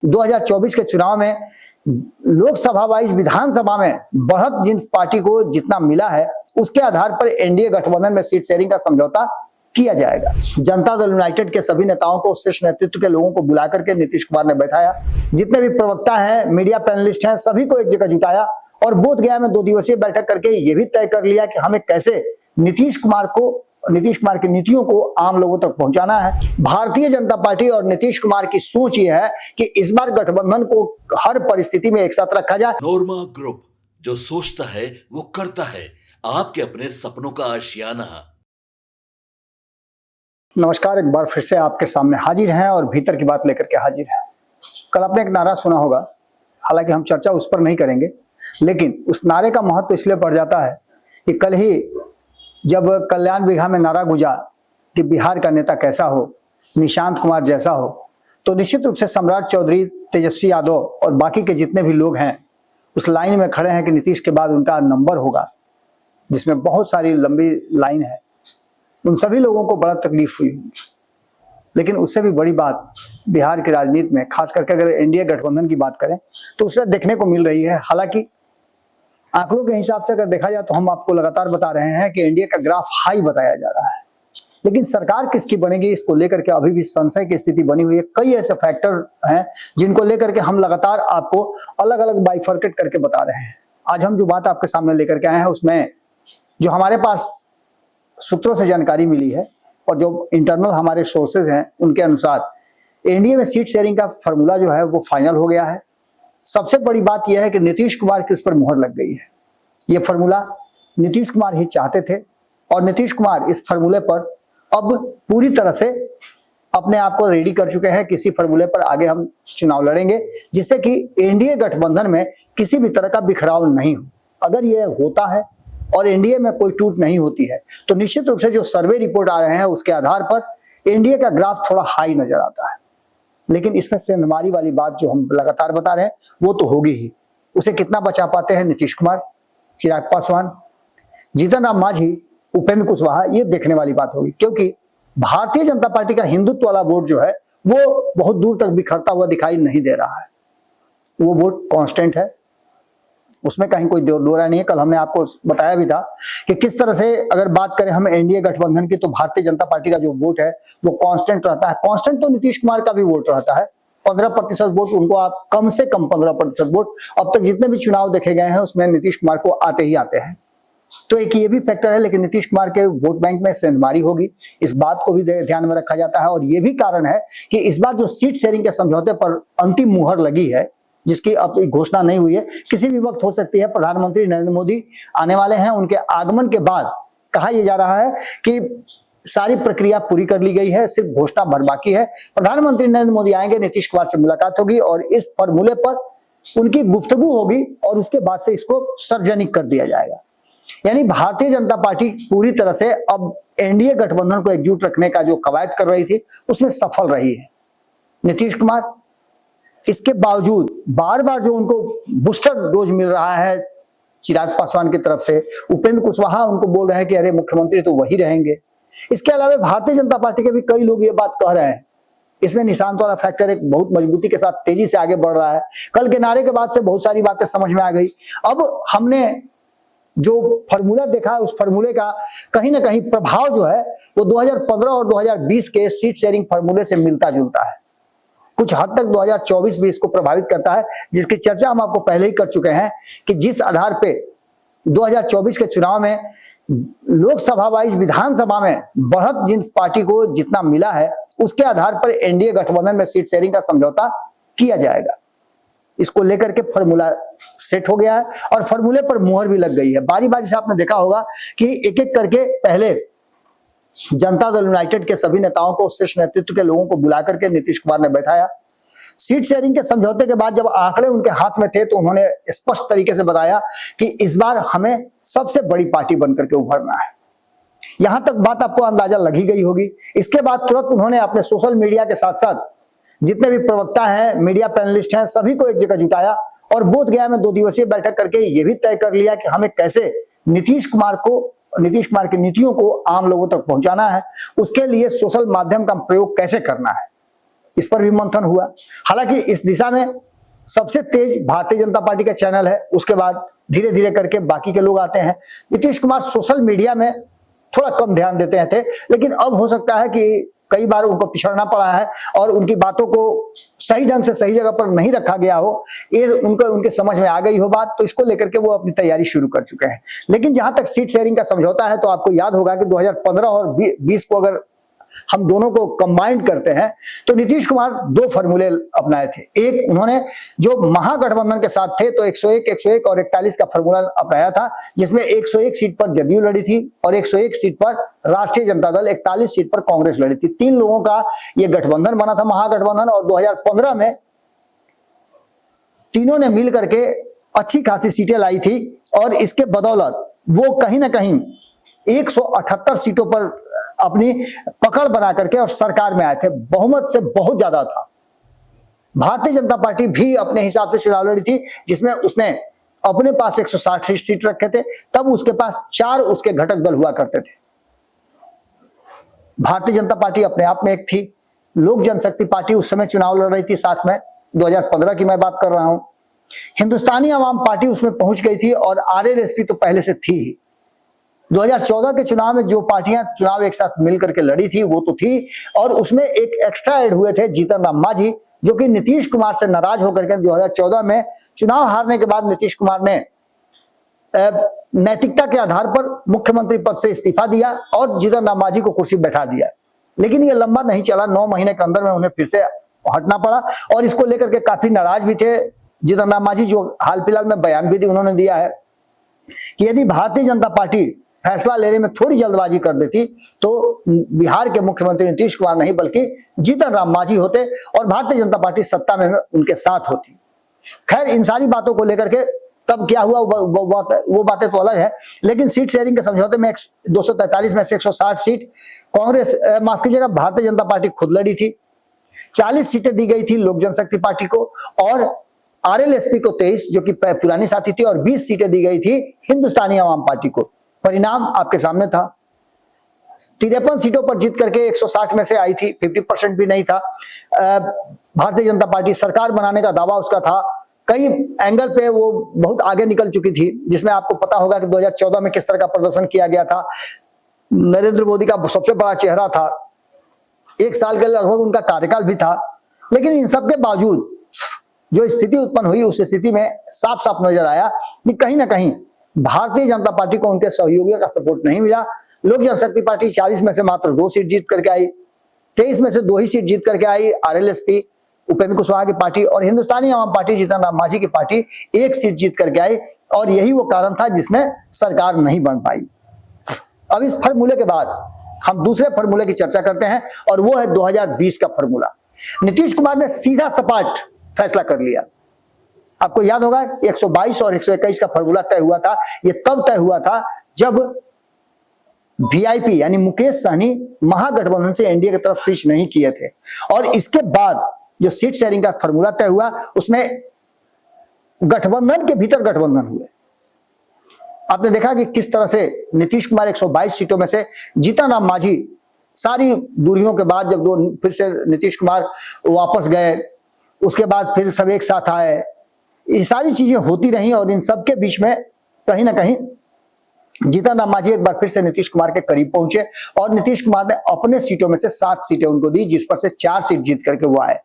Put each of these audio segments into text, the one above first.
2024 के चुनाव में लोकसभा वाइज विधानसभा में बढ़त जिन पार्टी को जितना मिला है उसके आधार पर एनडीए गठबंधन में सीट शेयरिंग का समझौता किया जाएगा। जनता दल यूनाइटेड के सभी नेताओं को, शीर्ष नेतृत्व के लोगों को बुला करके नीतीश कुमार ने बैठाया, जितने भी प्रवक्ता हैं, मीडिया पैनलिस्ट हैं, सभी को एक जगह जुटाया और बोध गया में 2 दिवसीय बैठक करके ये भी तय कर लिया कि हमें कैसे नीतीश कुमार की नीतियों को आम लोगों तक पहुंचाना है। भारतीय जनता पार्टी और नीतीश कुमार की सोच ये है कि इस बार गठबंधन को हर परिस्थिति में एक साथ रखा जाए। नोरमा ग्रुप, जो सोचता है वो करता है, आपके अपने सपनों का आशियाना। नमस्कार, एक बार फिर से आपके सामने हाजिर हैं और भीतर की बात लेकर के हाजिर हैं। कल आपने एक नारा सुना होगा, हालांकि हम चर्चा उस पर नहीं करेंगे, लेकिन उस नारे का महत्व इसलिए बढ़ जाता है कि कल ही जब कल्याण बिघा में नारा गूंजा कि बिहार का नेता कैसा हो, निशांत कुमार जैसा हो, तो निश्चित रूप से सम्राट चौधरी, तेजस्वी यादव और बाकी के जितने भी लोग हैं उस लाइन में खड़े हैं कि नीतीश के बाद उनका नंबर होगा, जिसमें बहुत सारी लंबी लाइन है। उन सभी लोगों को बड़ा तकलीफ हुई होगी, लेकिन उससे भी बड़ी बात बिहार की राजनीति में, खास करके अगर एनडीए गठबंधन की बात करें तो उसमें देखने को मिल रही है। हालांकि आंकड़ों के हिसाब से अगर देखा जाए तो हम आपको लगातार बता रहे हैं कि एनडीए का ग्राफ हाई बताया जा रहा है, लेकिन सरकार किसकी बनेगी इसको लेकर के अभी भी संशय की स्थिति बनी हुई है। कई ऐसे फैक्टर हैं जिनको लेकर के हम लगातार आपको अलग अलग बाइफर्केट करके बता रहे हैं। आज हम जो बात आपके सामने लेकर के आए हैं उसमें जो हमारे पास सूत्रों से जानकारी मिली है और जो इंटरनल हमारे सोर्सेज हैं उनके अनुसार एनडीए में सीट शेयरिंग का फॉर्मूला जो है वो फाइनल हो गया है। सबसे बड़ी बात यह है कि नीतीश कुमार की उस पर मुहर लग गई है। ये फॉर्मूला नीतीश कुमार ही चाहते थे और नीतीश कुमार इस फॉर्मूले पर अब पूरी तरह से अपने आप को रेडी कर चुके हैं। किसी फॉर्मूले पर आगे हम चुनाव लड़ेंगे जिससे कि एनडीए गठबंधन में किसी भी तरह का बिखराव नहीं हो। अगर यह होता है और एनडीए में कोई टूट नहीं होती है तो निश्चित रूप से जो सर्वे रिपोर्ट आ रहे हैं उसके आधार पर एनडीए का ग्राफ थोड़ा हाई नजर आता है। लेकिन इसमें सेंधमारी वाली बात जो हम लगातार बता रहे हैं वो तो होगी ही। उसे कितना बचा पाते हैं नीतीश कुमार, चिराग पासवान, जीतन राम मांझी, उपेंद्र कुशवाहा, ये देखने वाली बात होगी, क्योंकि भारतीय जनता पार्टी का हिंदुत्व वाला वोट जो है वो बहुत दूर तक बिखरता हुआ दिखाई नहीं दे रहा है। वो वोट कांस्टेंट है, उसमें कहीं कोई दो राय नहीं है। कल हमने आपको बताया भी था कि किस तरह से अगर बात करें हम एनडीए गठबंधन की तो भारतीय जनता पार्टी का जो वोट है वो कांस्टेंट रहता है। कांस्टेंट तो नीतीश कुमार का भी वोट रहता है, 15% वोट उनको, आप कम से कम 15% वोट अब तक जितने भी चुनाव देखे गए हैं उसमें नीतीश कुमार को आते ही आते हैं। तो एक ये भी फैक्टर है, लेकिन नीतीश कुमार के वोट बैंक में सेंधमारी होगी, इस बात को भी ध्यान में रखा जाता है। और ये भी कारण है कि इस बार जो सीट शेयरिंग के समझौते पर अंतिम मुहर लगी है, जिसकी अब घोषणा नहीं हुई है, किसी भी वक्त हो सकती है। प्रधानमंत्री नरेंद्र मोदी आने वाले हैं, उनके आगमन के बाद कहा यह जा रहा है कि सारी प्रक्रिया पूरी कर ली गई है, सिर्फ घोषणा भर बाकी है। प्रधानमंत्री नरेंद्र मोदी आएंगे, नीतीश कुमार से मुलाकात होगी और इस फॉर्मूले पर उनकी गुफ्तगू होगी और उसके बाद से इसको सार्वजनिक कर दिया जाएगा। यानी भारतीय जनता पार्टी पूरी तरह से अब एनडीए गठबंधन को एकजुट रखने का जो कवायद कर रही थी उसमें सफल रही है। नीतीश कुमार इसके बावजूद बार बार जो उनको बूस्टर डोज मिल रहा है चिराग पासवान की तरफ से, उपेंद्र कुशवाहा उनको बोल रहे हैं कि अरे मुख्यमंत्री तो वही रहेंगे। इसके अलावा भारतीय जनता पार्टी के भी कई लोग ये बात कह रहे हैं। इसमें निशांत वाला फैक्टर एक बहुत मजबूती के साथ तेजी से आगे बढ़ रहा है। कल के नारे के बाद से बहुत सारी बातें समझ में आ गई। अब हमने जो फॉर्मूला देखा उस फॉर्मूले का कहीं ना कहीं प्रभाव जो है वो 2015 और 2020 के सीट शेयरिंग फॉर्मूले से मिलता जुलता है। कुछ हद तक 2024 भी इसको प्रभावित करता है, जिसकी चर्चा हम आपको पहले ही कर चुके हैं कि जिस आधार पे 2024 के चुनाव में लोकसभा वाइज विधानसभा में बढ़त जिन पार्टी को जितना मिला है उसके आधार पर एनडीए गठबंधन में सीट शेयरिंग का समझौता किया जाएगा। इसको लेकर के फॉर्मूला सेट हो गया है और फॉर्मूले पर मुहर भी लग गई है। बारी बारी से आपने देखा होगा कि एक एक करके पहले जनता दल यूनाइटेड के सभी नेताओं को, शीर्ष नेतृत्व के लोगों को बुला करके नीतीश कुमार ने बैठाया। सीट शेयरिंग के समझौते के बाद जब आंकड़े उनके हाथ में थे तो उन्होंने स्पष्ट तरीके से बताया कि इस बार हमें सबसे बड़ी पार्टी बनकर के उभरना है। यहां तक बात आपको अंदाजा लगी गई होगी। इसके बाद तुरंत उन्होंने अपने सोशल मीडिया के साथ साथ जितने भी प्रवक्ता हैं, मीडिया पैनलिस्ट हैं, सभी को एक जगह जुटाया और बोध गया में 2 दिवसीय बैठक करके ये भी तय कर लिया कि हमें कैसे नीतीश कुमार की नीतियों को आम लोगों तक पहुंचाना है, उसके लिए सोशल माध्यम का प्रयोग कैसे करना है। इस पर भी मंथन हुआ। हालांकि इस दिशा में सबसे तेज भारतीय जनता पार्टी का चैनल है, उसके बाद धीरे धीरे करके बाकी के लोग आते हैं। नीतीश कुमार सोशल मीडिया में थोड़ा कम ध्यान देते थे, लेकिन अब हो सकता है कि कई बार उनको पिछड़ना पड़ा है और उनकी बातों को सही ढंग से सही जगह पर नहीं रखा गया हो, ये उनके समझ में आ गई हो बात, तो इसको लेकर के वो अपनी तैयारी शुरू कर चुके हैं। लेकिन जहां तक सीट शेयरिंग का समझौता है, तो आपको याद होगा कि 2015 और 20 को अगर हम दोनों को कंबाइंड करते हैं तो नीतीश कुमार दो फॉर्मूले अपनाए थे। एक, उन्होंने जो महागठबंधन के साथ थे तो 101 और 41 का फॉर्मूला अपनाया था, जिसमें 101 सीट पर जदयू लड़ी थी और 101 सीट पर राष्ट्रीय जनता दल, 41 सीट पर कांग्रेस लड़ी थी। 3 लोगों का यह गठबंधन बना था, महागठबंधन। और 2015 में तीनों ने मिल करके अच्छी खासी सीटें लाई थी और इसके बदौलत वो कहीं ना कहीं 178 सीटों पर अपनी पकड़ बना करके और सरकार में आए थे। बहुमत से बहुत ज्यादा था। भारतीय जनता पार्टी भी अपने हिसाब से चुनाव लड़ी थी, जिसमें उसने अपने पास 160 सीट रखे थे। तब उसके पास 4 उसके घटक दल हुआ करते थे। भारतीय जनता पार्टी अपने आप में एक थी। लोक जनशक्ति पार्टी उस समय चुनाव लड़ रही थी साथ में, 2015 की मैं बात कर रहा हूं। हिंदुस्तानी आवाम पार्टी उसमें पहुंच गई थी और आरएलएसपी तो पहले से थी ही। 2014 के चुनाव में जो पार्टियां चुनाव एक साथ मिलकर के लड़ी थी वो तो थी, और उसमें एक एक्स्ट्रा ऐड हुए थे जीतन राम मांझी, जो कि नीतीश कुमार से नाराज होकर के 2014 में चुनाव हारने के बाद नीतीश कुमार ने नैतिकता के आधार पर मुख्यमंत्री पद से इस्तीफा दिया और जीतन राम मांझी को कुर्सी बैठा दिया। लेकिन ये लंबा नहीं चला, 9 महीने के अंदर में उन्हें फिर से हटना पड़ा और इसको लेकर के काफी नाराज भी थे जीतन राम मांझी, जो हाल फिलहाल में बयान भी उन्होंने दिया है कि यदि भारतीय जनता पार्टी फैसला लेने में थोड़ी जल्दबाजी कर देती तो बिहार के मुख्यमंत्री नीतीश कुमार नहीं बल्कि जीतन राम मांझी होते और भारतीय जनता पार्टी सत्ता में उनके साथ होती। खैर, इन सारी बातों को लेकर के तब क्या हुआ वो बातें तो अलग है। लेकिन सीट शेयरिंग के समझौते में 243 में से 160 सीट कांग्रेस, माफ कीजिएगा, भारतीय जनता पार्टी खुद लड़ी थी। 40 सीटें दी गई थी लोक जनशक्ति पार्टी को और आरएलएसपी को 23, जो कि पुरानी साथी थी, और 20 सीटें दी गई थी हिंदुस्तानी आवाम पार्टी को। परिणाम आपके सामने था। 53 सीटों पर जीत करके 160 में से आई थी, 50% भी नहीं था। भारतीय जनता पार्टी सरकार बनाने का दावा उसका था, कई एंगल पे वो बहुत आगे निकल चुकी थी, जिसमें आपको पता होगा कि 2014 में किस तरह का प्रदर्शन किया गया था। नरेंद्र मोदी का सबसे बड़ा चेहरा था, 1 साल के लगभग उनका कार्यकाल भी था। लेकिन इन सब के बावजूद जो स्थिति उत्पन्न हुई, उस स्थिति में साफ साफ नजर आया कि कहीं ना कहीं भारतीय जनता पार्टी को उनके सहयोगियों का सपोर्ट नहीं मिला। लोक जनशक्ति पार्टी 40 में से मात्र 2 सीट जीत करके आई, 23 में से 2 ही सीट जीत करके आई आरएलएसपी उपेंद्र कुशवाहा की पार्टी, और हिंदुस्तानी आवाम पार्टी जीतन राम मांझी की पार्टी 1 सीट जीत करके आई। और यही वो कारण था जिसमें सरकार नहीं बन पाई। अब इस फॉर्मूले के बाद हम दूसरे फॉर्मूले की चर्चा करते हैं और वो है 2020 का फॉर्मूला। नीतीश कुमार ने सीधा सपाट फैसला कर लिया। आपको याद होगा 122 और 121 का फॉर्मूला तय हुआ था। ये तब तय हुआ था जब वीआईपी यानी मुकेश सहनी महागठबंधन से एनडीए की तरफ स्विच नहीं किए थे। और इसके बाद जो सीट शेयरिंग का फॉर्मूला तय हुआ, उसमें गठबंधन के भीतर गठबंधन हुए। आपने देखा कि किस तरह से नीतीश कुमार 122 सीटों में से, जीतन राम मांझी सारी दूरियों के बाद जब फिर से नीतीश कुमार वापस गए, उसके बाद फिर सब एक साथ आए, ये सारी चीजें होती रही और इन सब के बीच में कहीं ना कहीं जीतन राम मांझी एक बार फिर से नीतीश कुमार के करीब पहुंचे और नीतीश कुमार ने अपने सीटों में से 7 सीटें उनको दी, जिस पर से 4 सीट जीत करके वो आए।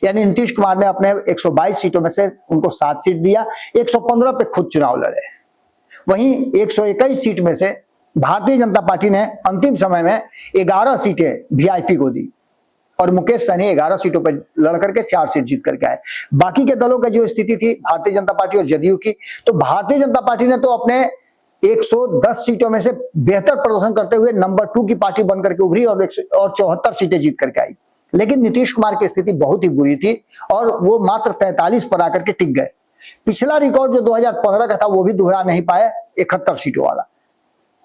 यानी नीतीश कुमार ने अपने 122 सीटों में से उनको 7 सीट दिया, 115 पे खुद चुनाव लड़े। वहीं 121 सीट में से भारतीय जनता पार्टी ने अंतिम समय में 11 सीटें वीआईपी को दी और मुकेश सहनी 11 सीटों पर लड़ करके 4 सीट जीत करके आए। बाकी के दलों की जो स्थिति थी भारतीय जनता पार्टी और जदयू की, तो भारतीय जनता पार्टी ने तो अपने 110 सीटों में से बेहतर प्रदर्शन करते हुए नंबर 2 की पार्टी बनकर के उभरी और 74 सीटें जीत करके आई। लेकिन नीतीश कुमार की स्थिति बहुत ही बुरी थी और वो मात्र 43 पर आकर के टिक गए। पिछला रिकॉर्ड जो 2015 का था वो भी दोहरा नहीं पाए, 71 सीटों वाला।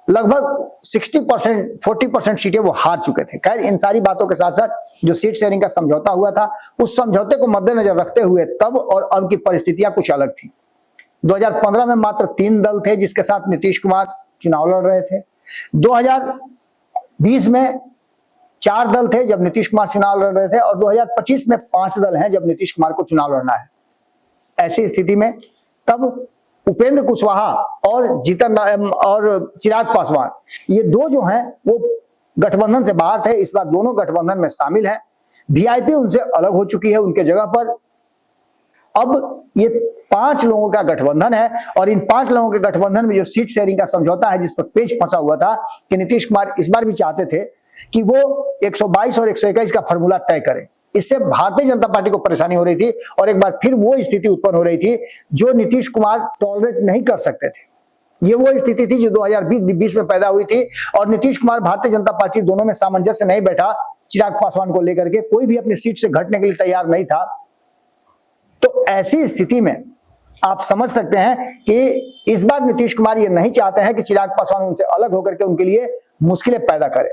लगभग 60%, 40% सीटें वो हार चुके थे। खैर, इन सारी बातों के साथ साथ जो सीट शेयरिंग का समझौता हुआ था, उस समझौते को मद्देनजर रखते हुए तब और अब की परिस्थितियां कुछ अलग थी। 2015 में मात्र 3 दल थे जिसके साथ नीतीश कुमार चुनाव लड़ रहे थे। 2020 में 4 दल थे जब नीतीश कुमार चुनाव लड़ रहे थे, और 2025 में 5 दल हैं जब नीतीश कुमार को चुनाव लड़ना है। ऐसी स्थिति में तब उपेंद्र कुशवाहा और चिराग पासवान, ये दो जो हैं वो गठबंधन से बाहर थे, इस बार दोनों गठबंधन में शामिल हैं। वीआईपी उनसे अलग हो चुकी है, उनके जगह पर अब ये 5 लोगों का गठबंधन है, और इन 5 लोगों के गठबंधन में जो सीट शेयरिंग का समझौता है, जिस पर पेच फंसा हुआ था कि नीतीश कुमार इस बार भी चाहते थे कि वो 122 और 121 का फॉर्मूला तय करें। इससे भारतीय जनता पार्टी को परेशानी हो रही थी, और एक बार फिर वो स्थिति उत्पन्न हो रही थी जो नीतीश कुमार टॉलरेट नहीं कर सकते थे। ये वो स्थिति थी जो 2020 में पैदा हुई थी, और नीतीश कुमार भारतीय जनता पार्टी दोनों में सामंजस्य नहीं बैठा। चिराग पासवान को लेकर के कोई भी अपनी सीट से घटने के लिए तैयार नहीं था। तो ऐसी स्थिति में आप समझ सकते हैं कि इस बार नीतीश कुमार ये नहीं चाहते हैं कि चिराग पासवान उनसे अलग होकर के उनके लिए मुश्किलें पैदा करे।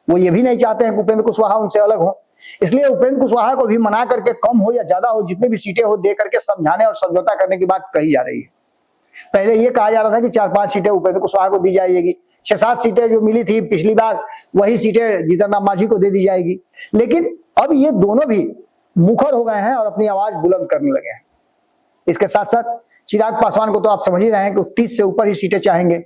वो ये भी नहीं चाहते हैं कि उपेंद्र कुशवाहा उनसे अलग हो, इसलिए उपेंद्र कुशवाहा को भी मना करके कम हो या ज्यादा हो, जितनी भी सीटें हो, दे करके समझाने और समझौता करने की बात कही जा रही है। पहले ये कहा जा रहा था कि 4-5 सीटें उपेंद्र कुशवाहा को दी जाएगी, 6-7 सीटें जो मिली थी पिछली बार वही सीटें जीतन राम मांझी को दे दी जाएगी। लेकिन अब ये दोनों भी मुखर हो गए हैं और अपनी आवाज बुलंद करने लगे हैं। इसके साथ साथ चिराग पासवान को तो आप समझ ही रहे हैं कि 30 से ऊपर ही सीटें चाहेंगे।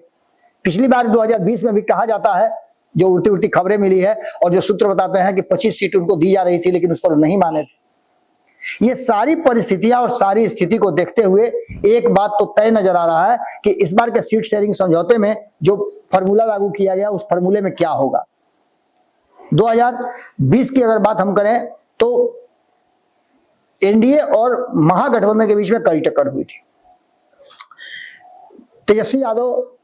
पिछली बार 2020 में भी कहा जाता है, जो उड़ती उड़ती खबरें मिली है और जो सूत्र बताते हैं कि 25 सीट उनको दी जा रही थी, लेकिन उस पर नहीं माने थे। ये सारी परिस्थितियां और सारी स्थिति को देखते हुए एक बात तो तय नजर आ रहा है कि इस बार के सीट शेयरिंग समझौते में जो फॉर्मूला लागू किया गया, उस फॉर्मूले में क्या होगा। 2020 की अगर बात हम करें तो एनडीए और महागठबंधन के बीच में कड़ी टक्कर हुई थी। तेजस्वी यादव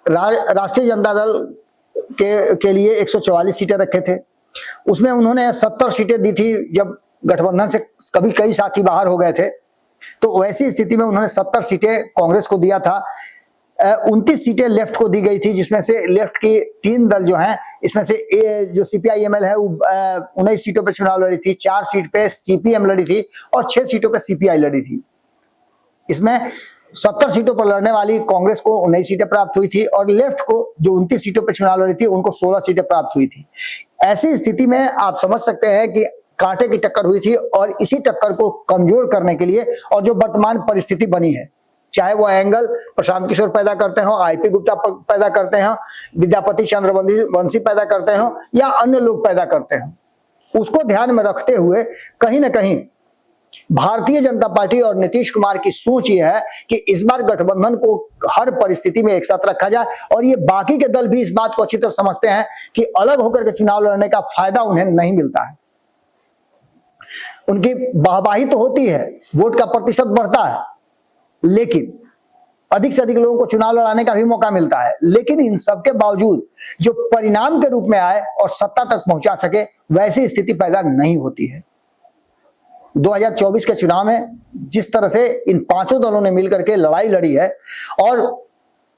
राष्ट्रीय जनता दल के लिए 144 सीटें रखे थे, उसमें उन्होंने 70 सीटें दी थी जब गठबंधन से कभी कई साथी बाहर हो गए थे। तो वैसी स्थिति में उन्होंने 70 सीटें कांग्रेस को दिया था। 29 सीटें लेफ्ट को दी गई थी, जिसमें से लेफ्ट की 3 दल जो हैं, इसमें से जो सीपीआईएमएल है वो 19 सीटों पर चुनाव लड़ी थी, 4 सीट पे सीपीएम लड़ी थी और 6 सीटों पे सीपीआई लड़ी थी। इसमें 70 सीटों पर लड़ने वाली कांग्रेस को 19 सीटें प्राप्त हुई थी, और लेफ्ट को जो 29 सीटों पर चुनाव लड़ी थी उनको 16 सीटें प्राप्त हुई थी। ऐसी स्थिति में आप समझ सकते हैं कि कांटे की टक्कर हुई थी, और इसी टक्कर को कमजोर करने के लिए और जो वर्तमान परिस्थिति बनी है, चाहे वो एंगल प्रशांत किशोर पैदा करते हो, आईपी गुप्ता पैदा करते हो, विद्यापति चंद्र वंशी पैदा करते हो, या अन्य लोग पैदा करते हो, उसको ध्यान में रखते हुए कहीं ना कहीं भारतीय जनता पार्टी और नीतीश कुमार की सोच ये है कि इस बार गठबंधन को हर परिस्थिति में एक साथ रखा जाए। और ये बाकी के दल भी इस बात को अच्छी तरह समझते हैं कि अलग होकर के चुनाव लड़ने का फायदा उन्हें नहीं मिलता है। उनकी वाहवाही तो होती है, वोट का प्रतिशत बढ़ता है, लेकिन अधिक से अधिक लोगों को चुनाव लड़ाने का भी मौका मिलता है, लेकिन इन सब के बावजूद जो परिणाम के रूप में आए और सत्ता तक पहुंचा सके, वैसी स्थिति पैदा नहीं होती है। 2024 के चुनाव में जिस तरह से इन 5 दलों ने मिलकर के लड़ाई लड़ी है, और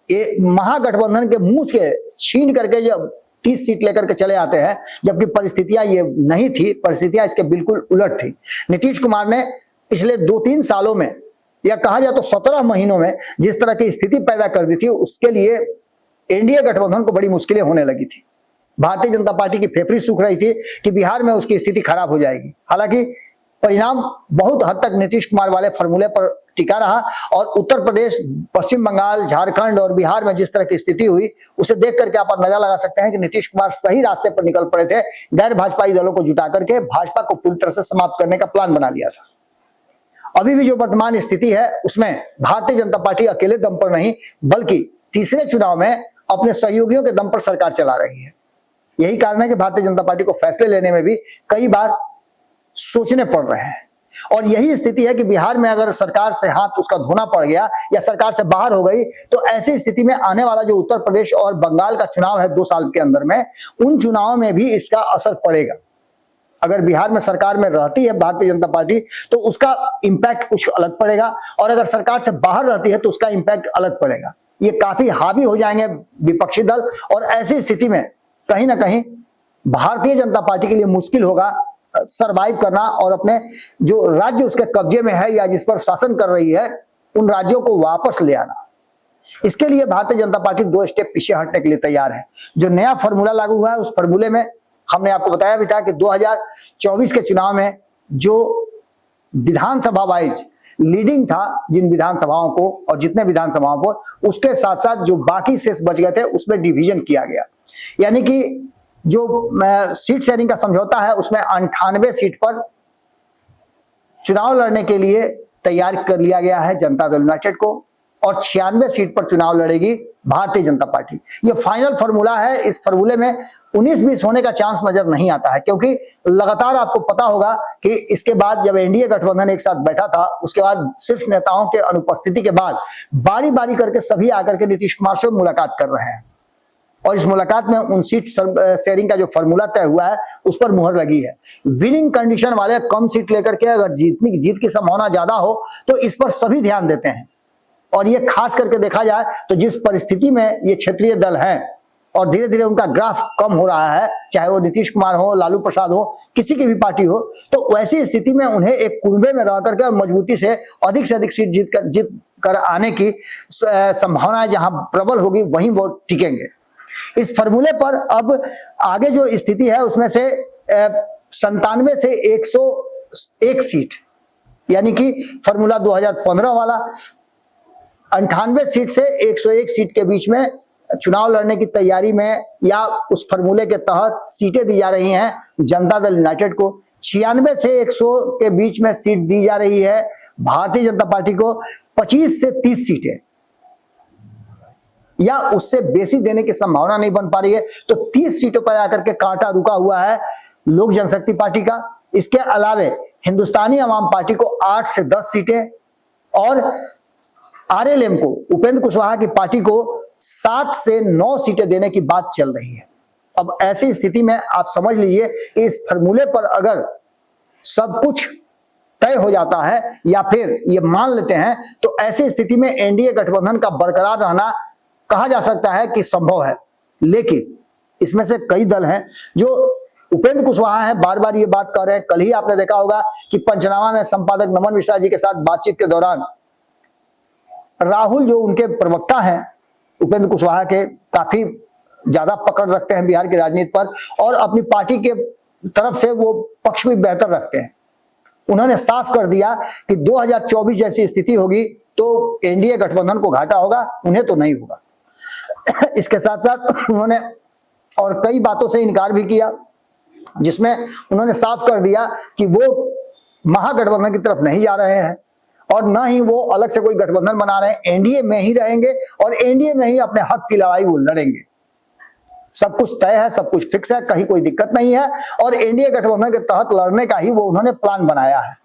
ये महागठबंधन के मुंह से छीन करके जब 30 सीट लेकर के चले आते हैं, जबकि परिस्थितियां ये नहीं थी, परिस्थितियां इसके बिल्कुल उलट थी। नीतीश कुमार ने पिछले 2-3 सालों में, या कहा जाए तो 17 महीनों में जिस तरह की स्थिति पैदा कर दी थी, उसके लिए एनडीए गठबंधन को बड़ी मुश्किलें होने लगी थी। भारतीय जनता पार्टी की फेफड़ी सूख रही थी कि बिहार में उसकी स्थिति खराब हो जाएगी। हालांकि परिणाम बहुत हद तक नीतीश कुमार वाले फॉर्मूले पर टिका रहा, और उत्तर प्रदेश, पश्चिम बंगाल, झारखंड और बिहार में जिस तरह की स्थिति हुई, उसे देख करके आप अंदाजा लगा सकते हैं कि नीतीश कुमार सही रास्ते पर निकल पड़े थे। गैर भाजपाई दलों को जुटा करके भाजपा को पूरी तरह से समाप्त करने का प्लान बना लिया था। अभी भी जो वर्तमान स्थिति है, उसमें भारतीय जनता पार्टी अकेले दम पर नहीं, बल्कि तीसरे चुनाव में अपने सहयोगियों के दम पर सरकार चला रही है। यही कारण है कि भारतीय जनता पार्टी को फैसले लेने में भी कई बार सोचने पड़ रहे हैं। और यही स्थिति है कि बिहार में अगर सरकार से हाथ उसका धोना पड़ गया या सरकार से बाहर हो गई, तो ऐसी स्थिति में आने वाला जो उत्तर प्रदेश और बंगाल का चुनाव है 2 साल के अंदर में, उन चुनावों में भी इसका असर पड़ेगा। अगर बिहार में सरकार में रहती है भारतीय जनता पार्टी, तो उसका इंपैक्ट कुछ अलग पड़ेगा, और अगर सरकार से बाहर रहती है तो उसका इंपैक्ट अलग पड़ेगा। ये काफी हावी हो जाएंगे विपक्षी दल, और ऐसी स्थिति में कहीं ना कहीं भारतीय जनता पार्टी के लिए मुश्किल होगा सरवाइव करना, और अपने जो राज्य उसके कब्जे में है या जिस पर शासन कर रही है, उन राज्यों को वापस ले आना। इसके लिए भारतीय जनता पार्टी 2 स्टेप पीछे हटने के लिए तैयार है। जो नया फॉर्मूला लागू हुआ है, उस फॉर्मूले में हमने आपको बताया भी था कि 2024 के चुनाव में जो विधानसभा वाइज लीडिंग था जिन विधानसभाओं को और जितने विधानसभाओं को, उसके साथ साथ जो बाकी शेष बच गए थे उसमें डिवीजन किया गया। यानी कि जो सीट शेयरिंग का समझौता है उसमें 98 सीट पर चुनाव लड़ने के लिए तैयार कर लिया गया है जनता दल यूनाइटेड को, और 96 सीट पर चुनाव लड़ेगी भारतीय जनता पार्टी। ये फाइनल फार्मूला है। इस फार्मूले में 19-20 होने का चांस नजर नहीं आता है, क्योंकि लगातार आपको पता होगा कि इसके बाद जब एनडीए गठबंधन एक साथ बैठा था, उसके बाद शीर्ष नेताओं के अनुपस्थिति के बाद बारी बारी करके सभी आकर के नीतीश कुमार से मुलाकात कर रहे हैं, और इस मुलाकात में उन सीट शेयरिंग का जो फार्मूला तय हुआ है उस पर मुहर लगी है। विनिंग कंडीशन वाले कम सीट लेकर के अगर जीत की संभावना ज्यादा हो तो इस पर सभी ध्यान देते हैं, और ये खास करके देखा जाए तो जिस परिस्थिति में ये क्षेत्रीय दल हैं और धीरे धीरे उनका ग्राफ कम हो रहा है, चाहे वो नीतीश कुमार हो, लालू प्रसाद हो, किसी की भी पार्टी हो, तो वैसी स्थिति में उन्हें एक कुनबे में रह करके और मजबूती से अधिक सीट जीत कर आने की संभावना जहां प्रबल होगी वहीं वो टिकेंगे। इस फार्मूले पर अब आगे जो स्थिति है उसमें से 97 से 101 सीट, यानी कि फार्मूला 2015 वाला 98 सीट से 101 सीट के बीच में चुनाव लड़ने की तैयारी में या उस फार्मूले के तहत सीटें दी जा रही हैं जनता दल यूनाइटेड को। 96 से 100 के बीच में सीट दी जा रही है भारतीय जनता पार्टी को। 25 से 30 सीटें या उससे बेसी देने की संभावना नहीं बन पा रही है, तो 30 सीटों पर आकर के कांटा रुका हुआ है लोक जनशक्ति पार्टी का। इसके अलावे हिंदुस्तानी अवाम पार्टी को 8 से 10 सीटें और आरएलएम को, उपेंद्र कुशवाहा की पार्टी को 7 से 9 सीटें देने की बात चल रही है। अब ऐसी स्थिति में आप समझ लीजिए कि इस फार्मूले पर अगर सब कुछ तय हो जाता है या फिर ये मान लेते हैं, तो ऐसी स्थिति में एनडीए गठबंधन का बरकरार रहना कहा जा सकता है कि संभव है। लेकिन इसमें से कई दल हैं जो उपेंद्र कुशवाहा है, बार बार ये बात कर रहे हैं। कल ही आपने देखा होगा कि पंचनामा में संपादक नमन मिश्रा जी के साथ बातचीत के दौरान राहुल, जो उनके प्रवक्ता हैं उपेंद्र कुशवाहा के, काफी ज्यादा पकड़ रखते हैं बिहार की राजनीति पर और अपनी पार्टी के तरफ से वो पक्ष भी बेहतर रखते हैं। उन्होंने साफ कर दिया कि 2024 जैसी स्थिति होगी तो एनडीए गठबंधन को घाटा होगा, उन्हें तो नहीं होगा। इसके साथ साथ उन्होंने और कई बातों से इनकार भी किया, जिसमें उन्होंने साफ कर दिया कि वो महागठबंधन की तरफ नहीं जा रहे हैं और न ही वो अलग से कोई गठबंधन बना रहे हैं। एनडीए में ही रहेंगे और एनडीए में ही अपने हक की लड़ाई वो लड़ेंगे। सब कुछ तय है, सब कुछ फिक्स है, कहीं कोई दिक्कत नहीं है और एनडीए गठबंधन के तहत लड़ने का ही वो उन्होंने प्लान बनाया है।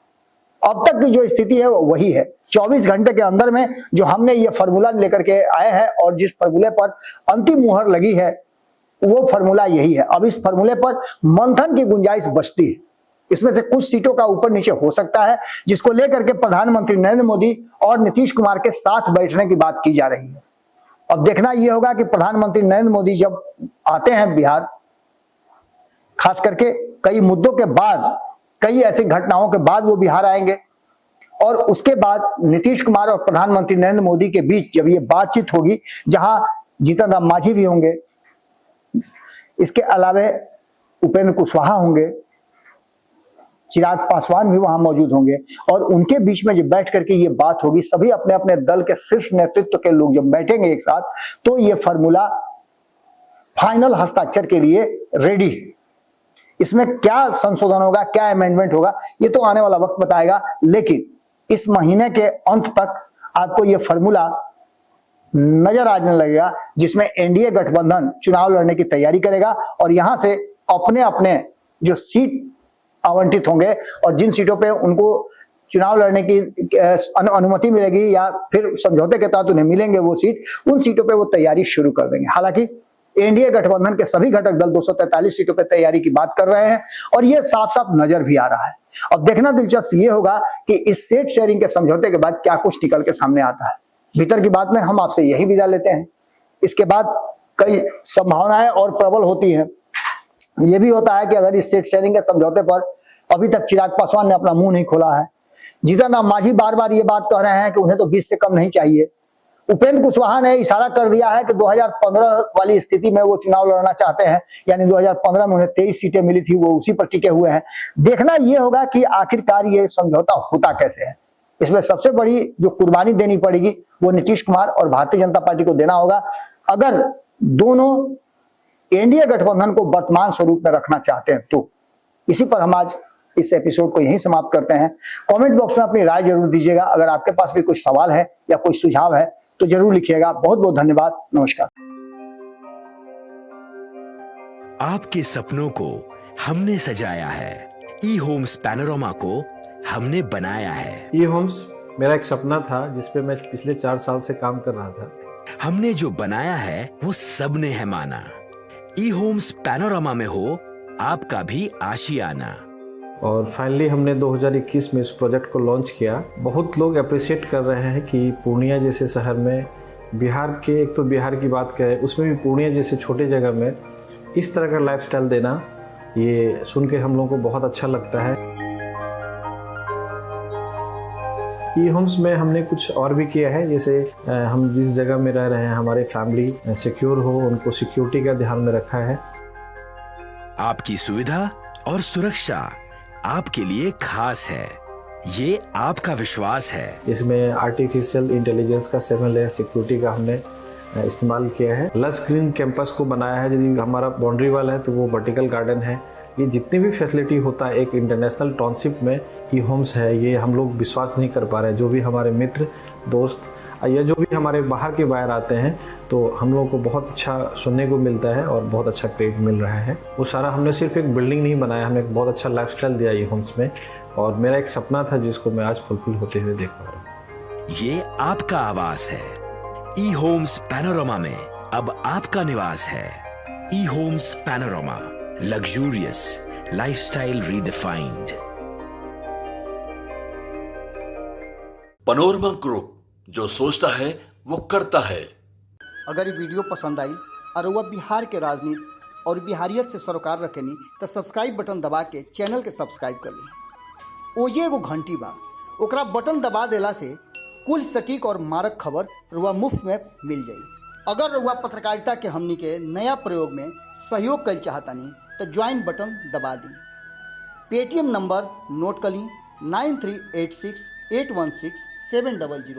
अब तक की जो स्थिति है वो वही है। 24 घंटे के अंदर में जो हमने ये फार्मूला लेकर के आए हैं और जिस फार्मूले पर अंतिम मुहर लगी है वो फार्मूला यही है। अब इस फार्मूले पर मंथन की गुंजाइश बचती है। इसमें से कुछ सीटों का ऊपर नीचे हो सकता है, जिसको लेकर के प्रधानमंत्री नरेंद्र मोदी और नीतीश कुमार के साथ बैठने की बात की जा रही है। अब देखना यह होगा कि प्रधानमंत्री नरेंद्र मोदी जब आते हैं बिहार, खास करके कई मुद्दों के बाद, कई ऐसी घटनाओं के बाद वो बिहार आएंगे और उसके बाद नीतीश कुमार और प्रधानमंत्री नरेंद्र मोदी के बीच जब ये बातचीत होगी, जहां जीतन राम मांझी भी होंगे, इसके अलावे उपेंद्र कुशवाहा होंगे, चिराग पासवान भी वहां मौजूद होंगे और उनके बीच में जब बैठ करके ये बात होगी, सभी अपने अपने दल के शीर्ष नेतृत्व के लोग जब बैठेंगे एक साथ, तो ये फार्मूला फाइनल हस्ताक्षर के लिए रेडी है। इसमें क्या संशोधन होगा, क्या अमेंडमेंट होगा, ये तो आने वाला वक्त बताएगा। लेकिन इस महीने के अंत तक आपको ये फार्मूला नजर आने लगेगा, जिसमें एनडीए गठबंधन चुनाव लड़ने की तैयारी करेगा और यहां से अपने अपने जो सीट आवंटित होंगे और जिन सीटों पे उनको चुनाव लड़ने की अनुमति मिलेगी या फिर समझौते के तहत उन्हें मिलेंगे वो सीट, उन सीटों पे वो तैयारी शुरू कर देंगे। हालांकि एनडीए गठबंधन के सभी घटक दल 243 सीटों पे तैयारी की बात कर रहे हैं और ये साफ साफ नजर भी आ रहा है। अब देखना दिलचस्प ये होगा कि इस सीट शेयरिंग के समझौते के बाद क्या कुछ निकल के सामने आता है। भीतर की बात में हम आपसे यही विदा लेते हैं। इसके बाद कई संभावनाएं और प्रबल होती हैं। यह भी होता है कि अगर इस सीट शेयरिंग के समझौते पर अभी तक चिराग पासवान ने अपना मुंह नहीं खोला है। जीतन राम मांझी बार बार ये बात कह रहे हैं कि उन्हें तो 20 से कम नहीं चाहिए उपेंद्र कुशवाहा ने इशारा कर दिया है कि 2015 वाली स्थिति में वो चुनाव लड़ना चाहते हैं, यानी 2015 में उन्हें 23 सीटें मिली थी, वो उसी पर टिके हुए हैं। देखना ये होगा कि आखिरकार ये समझौता होता कैसे है। इसमें सबसे बड़ी जो कुर्बानी देनी पड़ेगी वो नीतीश कुमार और भारतीय जनता पार्टी को देना होगा, अगर दोनों एनडीए गठबंधन को वर्तमान स्वरूप में रखना चाहते हैं तो। इसी पर हम आज इस एपिसोड को यहीं समाप्त करते हैं। कमेंट बॉक्स में अपनी राय जरूर दीजिएगा। अगर आपके पास भी कुछ सवाल है या कोई सुझाव है तो जरूर लिखिएगा। बहुत बहुत धन्यवाद। नमस्कार। आपके सपनों को हमने सजाया है, ई होम्स पैनोरामा को हमने बनाया है। ई होम्स मेरा एक सपना था जिसपे मैं पिछले 4 साल से काम कर रहा था। हमने जो बनाया है वो सबने है माना। ई होम्स पैनोरामा में हो आपका भी आशियाना। और फाइनली हमने 2021 में इस प्रोजेक्ट को लॉन्च किया। बहुत लोग अप्रिशिएट कर रहे हैं कि पूर्णिया जैसे शहर में, बिहार के, एक तो बिहार की बात करें उसमें भी पूर्णिया जैसे छोटे जगह में इस तरह का लाइफस्टाइल देना, ये सुन के हम लोगों को बहुत अच्छा लगता है। ई होम्स में हमने कुछ और भी किया है, जैसे हम जिस जगह में रह रहे हैं हमारे फैमिली सिक्योर हो, उनको सिक्योरिटी का ध्यान में रखा है। आपकी सुविधा और सुरक्षा आपके लिए खास है, ये आपका विश्वास है। इसमें आर्टिफिशियल इंटेलिजेंस का 7 लेयर सिक्योरिटी का हमने इस्तेमाल किया है। लस ग्रीन कैंपस को बनाया है। यदि हमारा बाउंड्री वाल है तो वो वर्टिकल गार्डन है। ये जितनी भी फैसिलिटी होता है एक इंटरनेशनल टाउनशिप में ई होम्स है, ये हम लोग विश्वास नहीं कर पा रहे हैं। जो भी हमारे मित्र दोस्त या जो भी हमारे बाहर के बाहर आते हैं तो हम लोगों को बहुत अच्छा सुनने को मिलता है और बहुत अच्छा क्रेडिट मिल रहा है। वो सारा हमने सिर्फ एक बिल्डिंग नहीं बनाया, हमने एक बहुत अच्छा लाइफस्टाइल दिया ई होम्स में, और मेरा एक सपना था जिसको मैं आज फुलफिल होते हुए देख पा रहा हूँ। ये आपका आवास है। ई होम्स पैनोरामा में अब आपका निवास है। E Homes Panorama, luxurious lifestyle redefined. Panorama group, जो सोचता है वो करता है। अगर ये वीडियो पसंद आई और वह बिहार के राजनीति और बिहारियत से सरोकार रखेनी तो सब्सक्राइब बटन दबा के चैनल के सब्सक्राइब कर ली। ओजे एगो घंटी बा, ओकरा बटन दबा देला से कुल सटीक और मारक खबर रुआ मुफ्त में मिल जाई। अगर रुआ पत्रकारिता के हमनी के नया प्रयोग में सहयोग कर चाहतानी तो ज्वाइन बटन दबा दी। पेटीएम नंबर नोट कर ली 9386816700।